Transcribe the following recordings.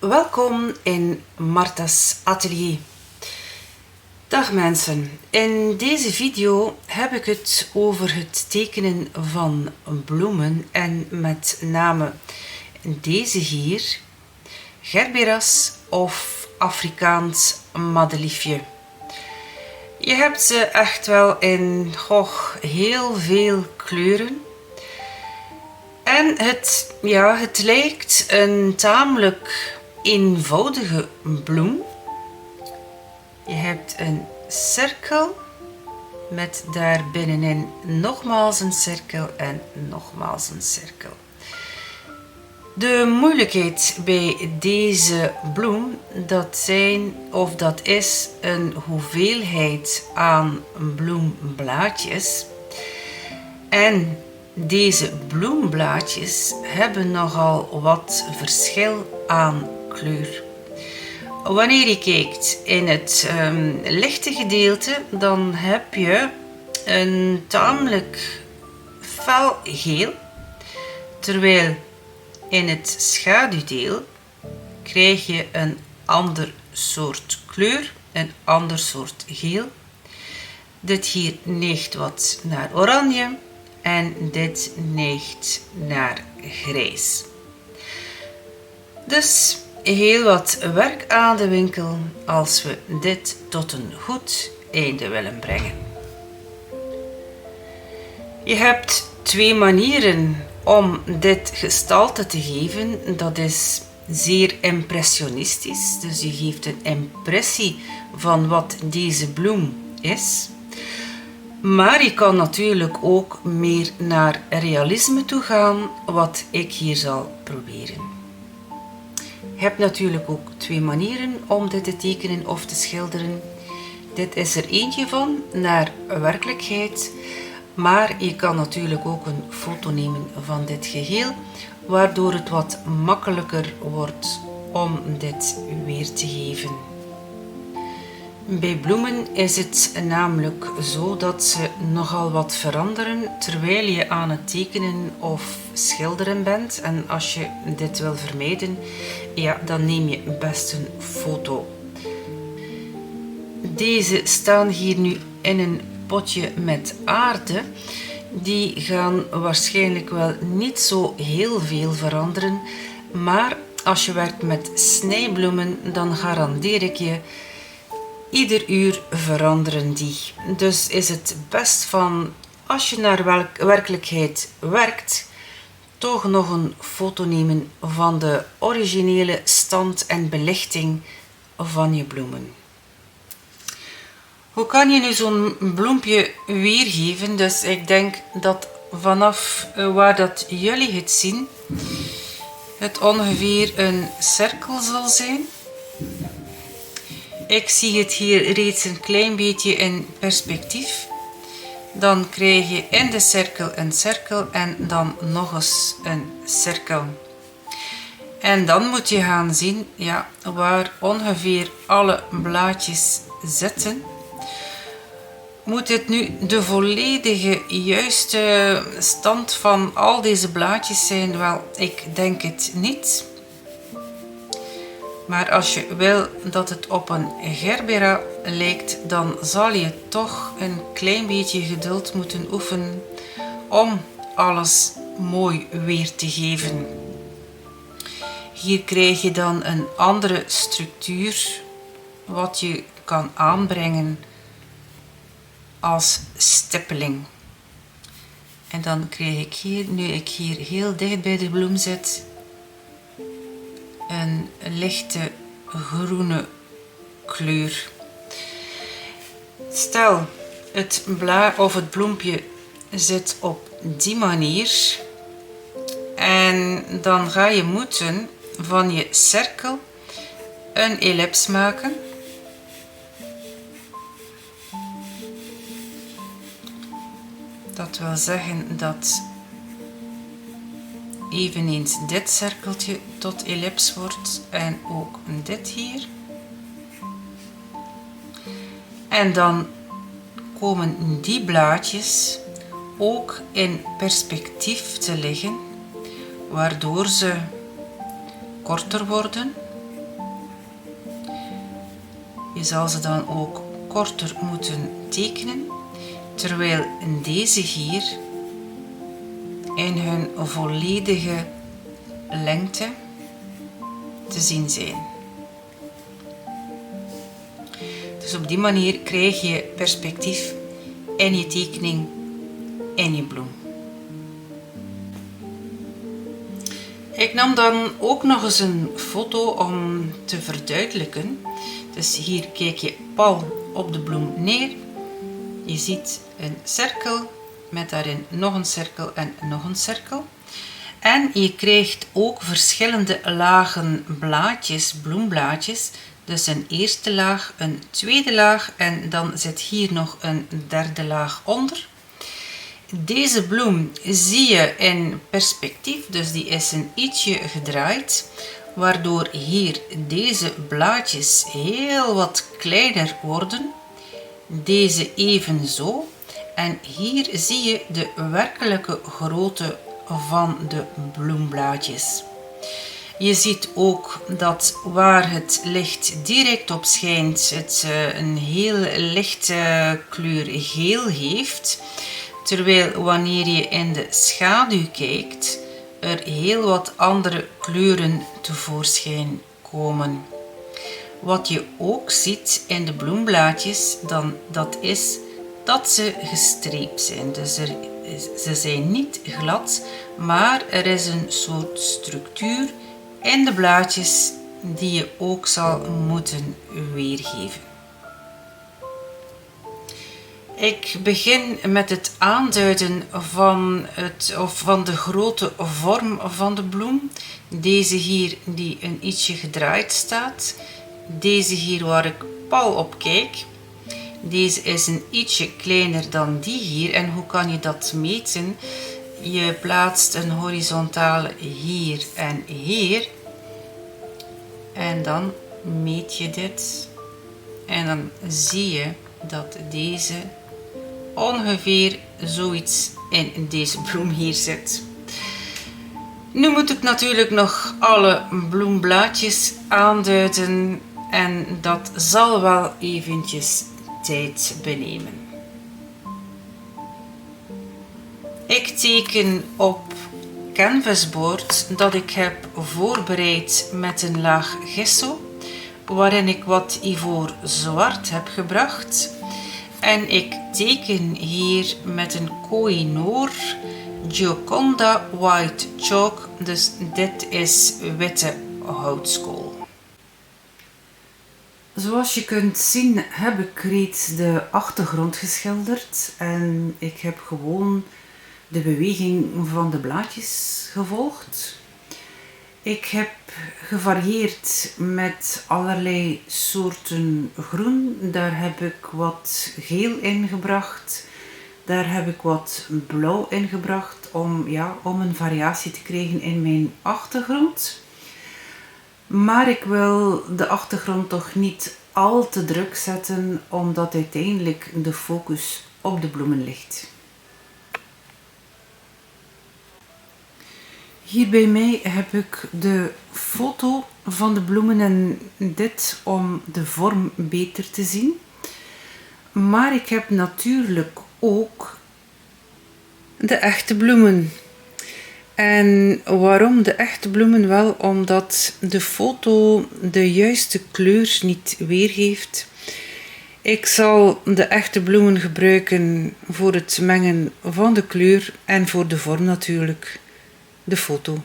Welkom in Marta's atelier. Dag mensen, in deze video heb ik het over het tekenen van bloemen en met name deze hier, Gerberas of Afrikaans madeliefje. Je hebt ze echt wel in heel veel kleuren. En het lijkt een tamelijk eenvoudige bloem. Je hebt een cirkel met daarbinnenin nogmaals een cirkel en nogmaals een cirkel. De moeilijkheid bij deze bloem, dat is een hoeveelheid aan bloemblaadjes. En deze bloemblaadjes hebben nogal wat verschil aan kleur. Wanneer je kijkt in het lichte gedeelte, dan heb je een tamelijk fel geel, terwijl in het schaduwdeel krijg je een ander soort kleur, een ander soort geel. Dit hier neigt wat naar oranje en dit neigt naar grijs. Dus heel wat werk aan de winkel als we dit tot een goed einde willen brengen. Je hebt twee manieren om dit gestalte te geven. Dat is zeer impressionistisch, dus je geeft een impressie van wat deze bloem is. Maar je kan natuurlijk ook meer naar realisme toe gaan, wat ik hier zal proberen. Je hebt natuurlijk ook twee manieren om dit te tekenen of te schilderen. Dit is er eentje van, naar werkelijkheid. Maar je kan natuurlijk ook een foto nemen van dit geheel, waardoor het wat makkelijker wordt om dit weer te geven. Bij bloemen is het namelijk zo dat ze nogal wat veranderen terwijl je aan het tekenen of schilderen bent. En als je dit wil vermijden, dan neem je best een foto. Deze staan hier nu in een potje met aarde. Die gaan waarschijnlijk wel niet zo heel veel veranderen. Maar als je werkt met snijbloemen, dan garandeer ik je, ieder uur veranderen die. Dus is het best van, als je naar werkelijkheid werkt, toch nog een foto nemen van de originele stand en belichting van je bloemen. Hoe kan je nu zo'n bloempje weergeven? Dus ik denk dat vanaf waar dat jullie het zien, het ongeveer een cirkel zal zijn. Ik zie het hier reeds een klein beetje in perspectief. Dan krijg je in de cirkel een cirkel en dan nog eens een cirkel. En dan moet je gaan zien waar ongeveer alle blaadjes zitten. Moet het nu de volledige juiste stand van al deze blaadjes zijn? Wel, ik denk het niet. Maar als je wil dat het op een gerbera lijkt, dan zal je toch een klein beetje geduld moeten oefenen om alles mooi weer te geven. Hier krijg je dan een andere structuur wat je kan aanbrengen als stippeling. En dan krijg ik hier, nu ik hier heel dicht bij de bloem zit, een lichte groene kleur. Stel, het bloempje zit op die manier. En dan ga je moeten van je cirkel een ellips maken. Dat wil zeggen dat eveneens dit cirkeltje tot ellips wordt en ook dit hier. En dan komen die blaadjes ook in perspectief te liggen, waardoor ze korter worden Je zal ze dan ook korter moeten tekenen, terwijl deze hier in hun volledige lengte te zien zijn. Dus op die manier krijg je perspectief in je tekening en je bloem. Ik nam dan ook nog eens een foto om te verduidelijken. Dus hier kijk je pal op de bloem neer. Je ziet een cirkel met daarin nog een cirkel en nog een cirkel. En je krijgt ook verschillende lagen blaadjes, bloemblaadjes. Dus een eerste laag, een tweede laag en dan zit hier nog een derde laag onder. Deze bloem zie je in perspectief, dus die is een ietsje gedraaid, waardoor hier deze blaadjes heel wat kleiner worden. Deze evenzo. En hier zie je de werkelijke grootte van de bloemblaadjes. Je ziet ook dat waar het licht direct op schijnt, het een heel lichte kleur geel heeft. Terwijl wanneer je in de schaduw kijkt, er heel wat andere kleuren tevoorschijn komen. Wat je ook ziet in de bloemblaadjes, dat is dat ze gestreept zijn. Dus ze zijn niet glad, maar er is een soort structuur in de blaadjes die je ook zal moeten weergeven. Ik begin met het aanduiden van de grote vorm van de bloem. Deze hier die een ietsje gedraaid staat. Deze hier waar ik pal op kijk. Deze is een ietsje kleiner dan die hier. En hoe kan je dat meten? Je plaatst een horizontale hier en hier. En dan meet je dit. En dan zie je dat deze ongeveer zoiets in deze bloem hier zit. Nu moet ik natuurlijk nog alle bloemblaadjes aanduiden en dat zal wel eventjes tijd benemen. Ik teken op canvasboard dat ik heb voorbereid met een laag gesso, waarin ik wat ivoor zwart heb gebracht. En ik teken hier met een Koh-i-Noor Gioconda White Chalk, dus dit is witte houtskool. Zoals je kunt zien heb ik reeds de achtergrond geschilderd en ik heb gewoon de beweging van de blaadjes gevolgd. Ik heb gevarieerd met allerlei soorten groen. Daar heb ik wat geel in gebracht. Daar heb ik wat blauw in gebracht om een variatie te krijgen in mijn achtergrond. Maar ik wil de achtergrond toch niet al te druk zetten, omdat uiteindelijk de focus op de bloemen ligt. Hier bij mij heb ik de foto van de bloemen en dit om de vorm beter te zien. Maar ik heb natuurlijk ook de echte bloemen. En waarom de echte bloemen? Wel omdat de foto de juiste kleur niet weergeeft. Ik zal de echte bloemen gebruiken voor het mengen van de kleur en voor de vorm natuurlijk. De foto.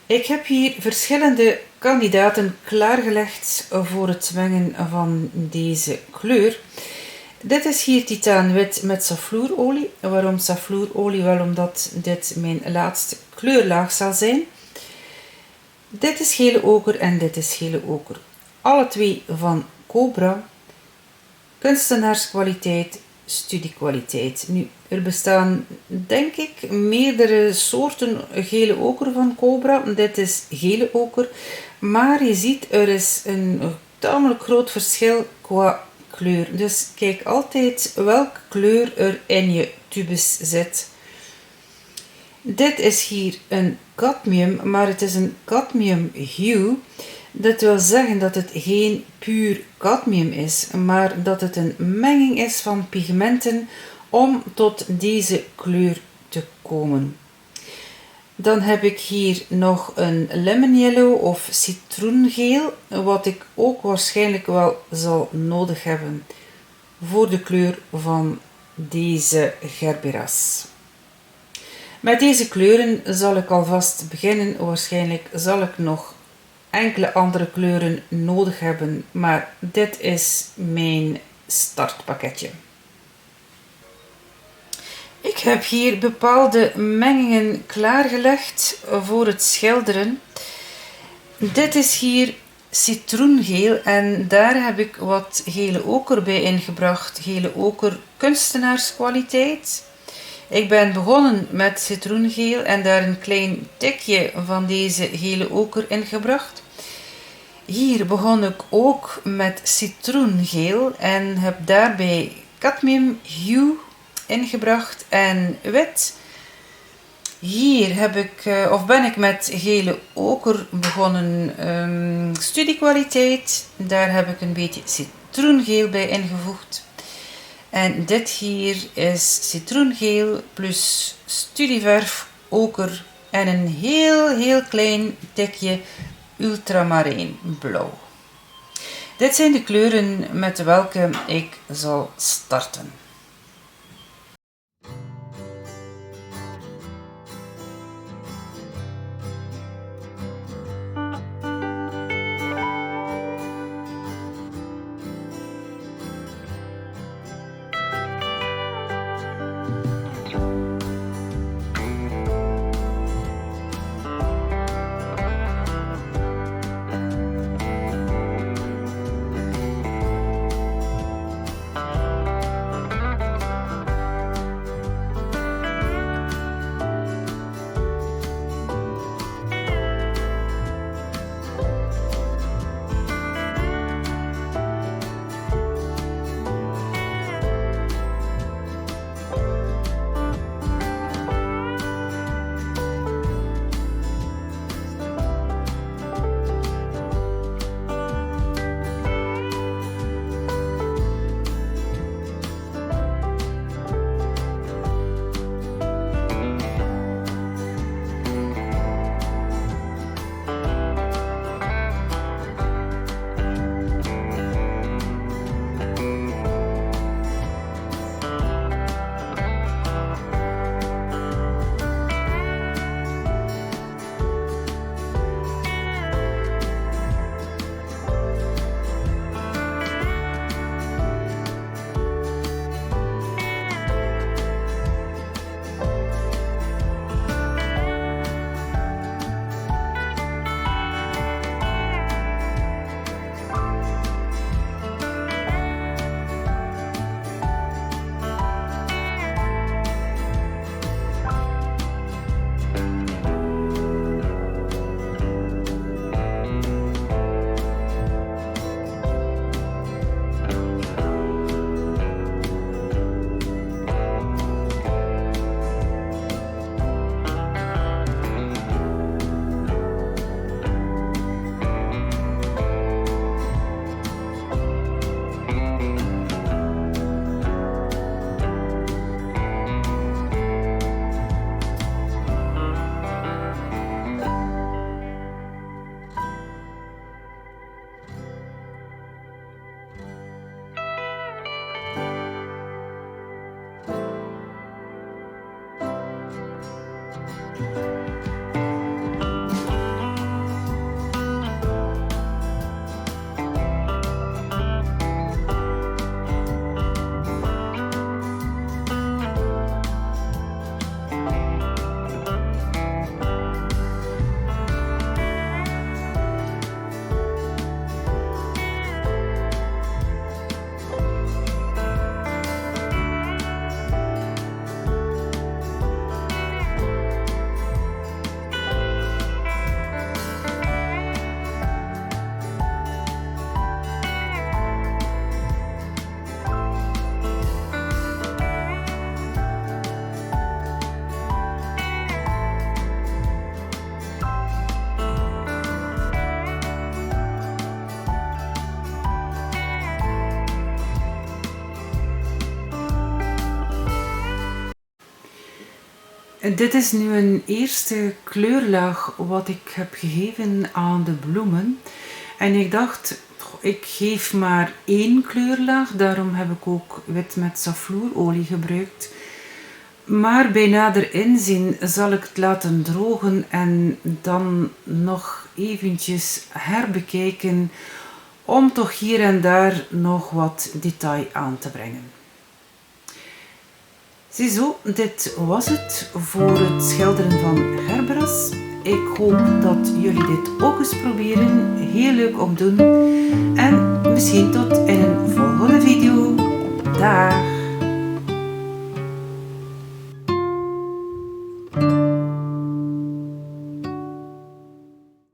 Ik heb hier verschillende kandidaten klaargelegd voor het mengen van deze kleur. Dit is hier titaanwit met safloerolie. Waarom safloerolie? Wel omdat dit mijn laatste kleurlaag zal zijn. Dit is gele oker en dit is gele oker. Alle twee van Cobra. Kunstenaarskwaliteit, studiekwaliteit. Nu, er bestaan denk ik meerdere soorten gele oker van Cobra. Dit is gele oker. Maar je ziet, er is een tamelijk groot verschil qua kleur. Dus kijk altijd welke kleur er in je tubes zit. Dit is hier een cadmium, maar het is een cadmium hue. Dat wil zeggen dat het geen puur cadmium is, maar dat het een menging is van pigmenten om tot deze kleur te komen. Dan heb ik hier nog een lemon yellow of citroengeel, wat ik ook waarschijnlijk wel zal nodig hebben voor de kleur van deze gerberas. Met deze kleuren zal ik alvast beginnen. Waarschijnlijk zal ik nog enkele andere kleuren nodig hebben, maar dit is mijn startpakketje. Ik heb hier bepaalde mengingen klaargelegd voor het schilderen. Dit is hier citroengeel en daar heb ik wat gele oker bij ingebracht. Gele oker kunstenaarskwaliteit. Ik ben begonnen met citroengeel en daar een klein tikje van deze gele oker ingebracht. Hier begon ik ook met citroengeel en heb daarbij cadmium hue ingebracht en wit. Hier ben ik met gele oker begonnen, studiekwaliteit. Daar heb ik een beetje citroengeel bij ingevoegd. En dit hier is citroengeel plus studieverf oker en een heel klein tikje ultramarijnblauw. Dit zijn de kleuren met welke ik zal starten. Dit is nu een eerste kleurlaag wat ik heb gegeven aan de bloemen. En ik dacht, ik geef maar 1 kleurlaag, daarom heb ik ook wit met safloerolie gebruikt. Maar bij nader inzien zal ik het laten drogen en dan nog eventjes herbekijken om toch hier en daar nog wat detail aan te brengen. Ziezo, dit was het voor het schilderen van Gerberas. Ik hoop dat jullie dit ook eens proberen. Heel leuk om te doen. En misschien tot in een volgende video. Dag!